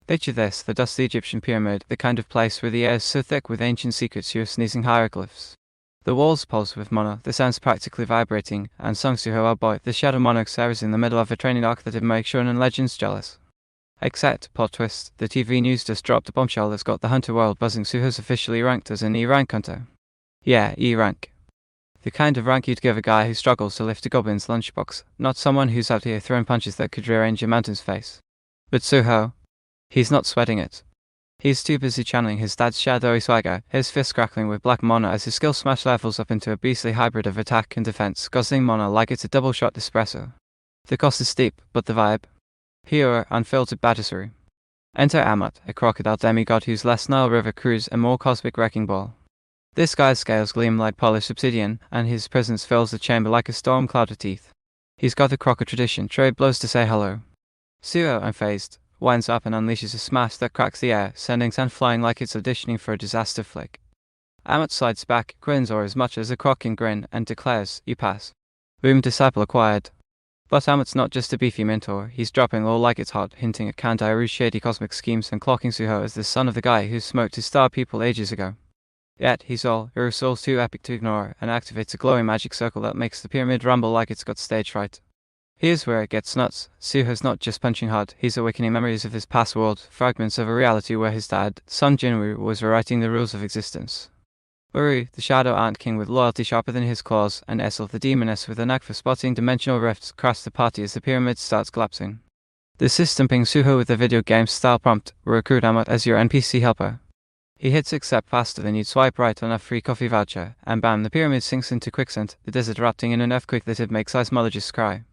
Picture this, the dusty Egyptian pyramid, the kind of place where the air is so thick with ancient secrets you're sneezing hieroglyphs. The walls pulse with mana, the sounds practically vibrating, and Sung Suho, our boy, the Shadow Monarch, serves in the middle of a training arc that'd make shonen legends jealous. Except, plot twist, the TV news just dropped a bombshell that's got the hunter world buzzing. Suho's officially ranked as an E-rank hunter. Yeah, E-rank. The kind of rank you'd give a guy who struggles to lift a goblin's lunchbox, not someone who's out here throwing punches that could rearrange a mountain's face. But Suho, he's not sweating it. He's too busy channeling his dad's shadowy swagger, his fists crackling with black mana as his skill smash levels up into a beastly hybrid of attack and defense, guzzling mana like it's a double-shot espresso. The cost is steep, but the vibe? Pure, unfiltered badassery. Enter Ammut, a crocodile demi-god whose less Nile River cruise a more cosmic wrecking ball. This guy's scales gleam like polished obsidian, and his presence fills the chamber like a storm cloud of teeth. He's got the croco tradition, trade blows to say hello. Suho, unfazed, winds up and unleashes a smash that cracks the air, sending sand flying like it's auditioning for a disaster flick. Ammut slides back, grins or as much as a crocking grin, and declares, "You pass." Boom, disciple acquired. But Ammut's not just a beefy mentor, he's dropping all like it's hot, hinting at Kandairu's shady cosmic schemes and clocking Suho as the son of the guy who smoked his star pupil ages ago. Yet, he's all, Urusol's too epic to ignore, and activates a glowing magic circle that makes the pyramid rumble like it's got stage fright. Here's where it gets nuts. Suho's not just punching hard, he's awakening memories of his past world, fragments of a reality where his dad, Sun Jinwoo, was rewriting the rules of existence. Uru, the Shadow Ant King with loyalty sharper than his claws, and Essel, the Demoness with a knack for spotting dimensional rifts, crash the party as the pyramid starts collapsing. The system pings Suho with a video game-style prompt, recruit Ammut as your NPC helper. He hits accept faster than you'd swipe right on a free coffee voucher, and bam, the pyramid sinks into quicksand, the desert erupting in an earthquake that'd make seismologists cry.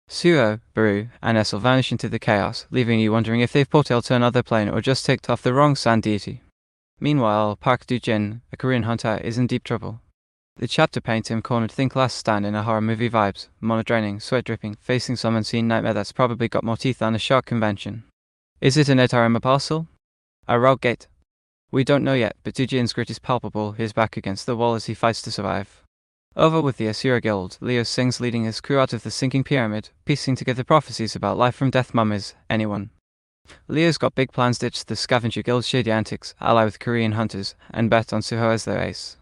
Suho, Baru, and Essel vanish into the chaos, leaving you wondering if they've portaled to another plane or just ticked off the wrong sand deity. Meanwhile, Park Do-jin, a Korean hunter, is in deep trouble. The chapter paints him cornered think last stand in a horror movie vibes, mana draining, sweat dripping, facing some unseen nightmare that's probably got more teeth than a shark convention. Is it an Etarima parcel? A rogue gate? We don't know yet, but Do-jin's grit is palpable, his back against the wall as he fights to survive. Over with the Asura Guild, Leo sings leading his crew out of the sinking pyramid, piecing together prophecies about life from death mummies, anyone. Leo's got big plans to ditch the Scavenger Guild's shady antics, ally with Korean hunters, and bet on Suho as their ace.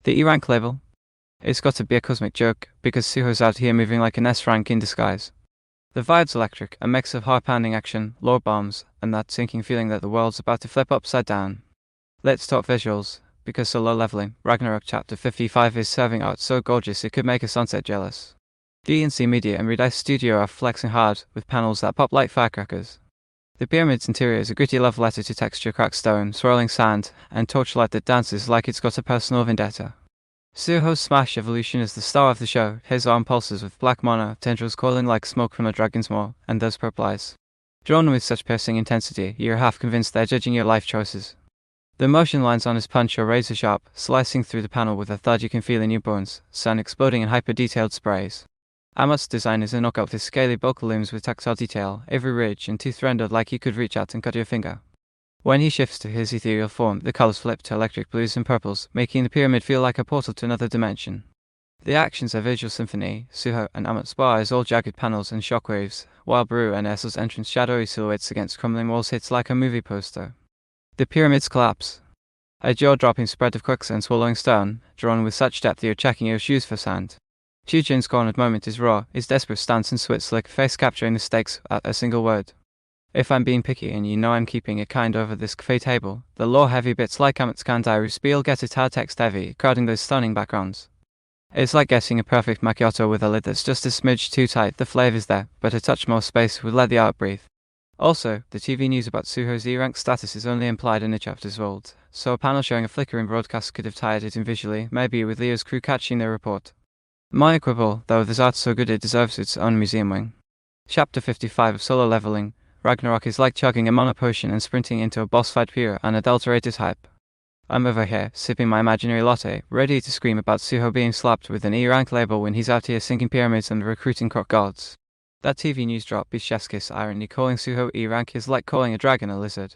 The E-rank label? It's got to be a cosmic joke, because Suho's out here moving like an S-rank in disguise. The vibe's electric, a mix of heart-pounding action, lore bombs, and that sinking feeling that the world's about to flip upside down. Let's talk visuals, because solo leveling, Ragnarok Chapter 55 is serving art so gorgeous it could make a sunset jealous. D&C Media and Red Studio are flexing hard, with panels that pop like firecrackers. The pyramid's interior is a gritty love letter to texture cracked stone, swirling sand, and torchlight that dances like it's got a personal vendetta. Suho's smash evolution is the star of the show, his arm pulses with black mana, tendrils coiling like smoke from a dragon's maw, and those purple eyes. Drawn with such piercing intensity, you're half convinced they're judging your life choices. The motion lines on his punch are razor sharp, slicing through the panel with a thud you can feel in your bones, sun exploding in hyper-detailed sprays. Ammut's design is a knockout with scaly bulk looms with tactile detail, every ridge and tooth rendered like you could reach out and cut your finger. When he shifts to his ethereal form, the colors flip to electric blues and purples, making the pyramid feel like a portal to another dimension. The action's a visual symphony. Suho and Ammut's bar is all jagged panels and shockwaves, while Baru and Essel's entrance shadowy silhouettes against crumbling walls hits like a movie poster. The pyramid's collapse. A jaw-dropping spread of quicksand swallowing stone, drawn with such depth you're checking your shoes for sand. Do-jin's cornered moment is raw, his desperate stance and sweat slick face capturing the stakes at a single word. If I'm being picky and you know I'm keeping it kind over this cafe table, the lore-heavy bits like Ammut's Kandairu spiel get a tad text-heavy, crowding those stunning backgrounds. It's like getting a perfect macchiato with a lid that's just a smidge too tight. The flavor's there, but a touch more space would let the art breathe. Also, the TV news about Suho's E-rank status is only implied in the chapter's world, so a panel showing a flickering broadcast could have tied it in visually, maybe with Leo's crew catching their report. My quibble, though this art's so good it deserves its own museum wing. Chapter 55 of Solo Leveling, Ragnarok is like chugging a mana potion and sprinting into a boss fight pure, unadulterated hype. I'm over here, sipping my imaginary latte, ready to scream about Suho being slapped with an E-rank label when he's out here sinking pyramids and recruiting croc gods. That TV news drop is chef's kiss irony. Calling Suho E-rank is like calling a dragon a lizard.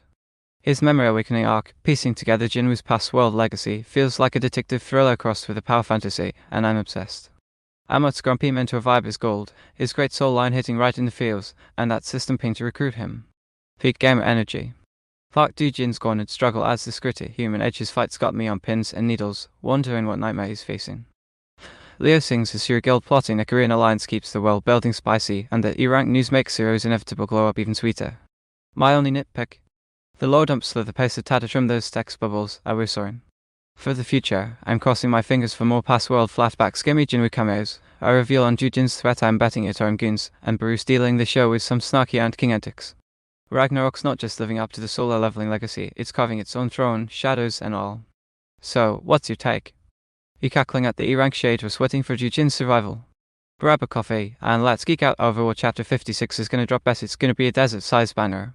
His memory awakening arc, piecing together Jinwoo's past world legacy, feels like a detective thriller crossed with a power fantasy, and I'm obsessed. Ammut's grumpy mentor vibe is gold, his great soul line hitting right in the feels, and that system ping to recruit him. Peak gamer energy. Thought Do-jin's gone and struggle as this gritty human edges fight's got me on pins and needles, wondering what nightmare he's facing. Leo sings Asura Guild plotting a Korean alliance keeps the world building spicy, and the E-rank news makes Zero's inevitable glow up even sweeter. My only nitpick? The low dumps slow the pace a tad to trim those text bubbles I was soaring. For the future, I'm crossing my fingers for more past world flashbacks Gimme Jinwoo cameos, a reveal on Do-jin's threat I'm betting it on goons, and Bruce stealing the show with some snarky and king antics. Ragnarok's not just living up to the solar leveling legacy, it's carving its own throne, shadows and all. So, what's your take? You cackling at the E-rank shade or sweating for Do-jin's survival? Grab a coffee, and let's geek out over what Chapter 56 is gonna drop best. It's gonna be a desert-sized banger.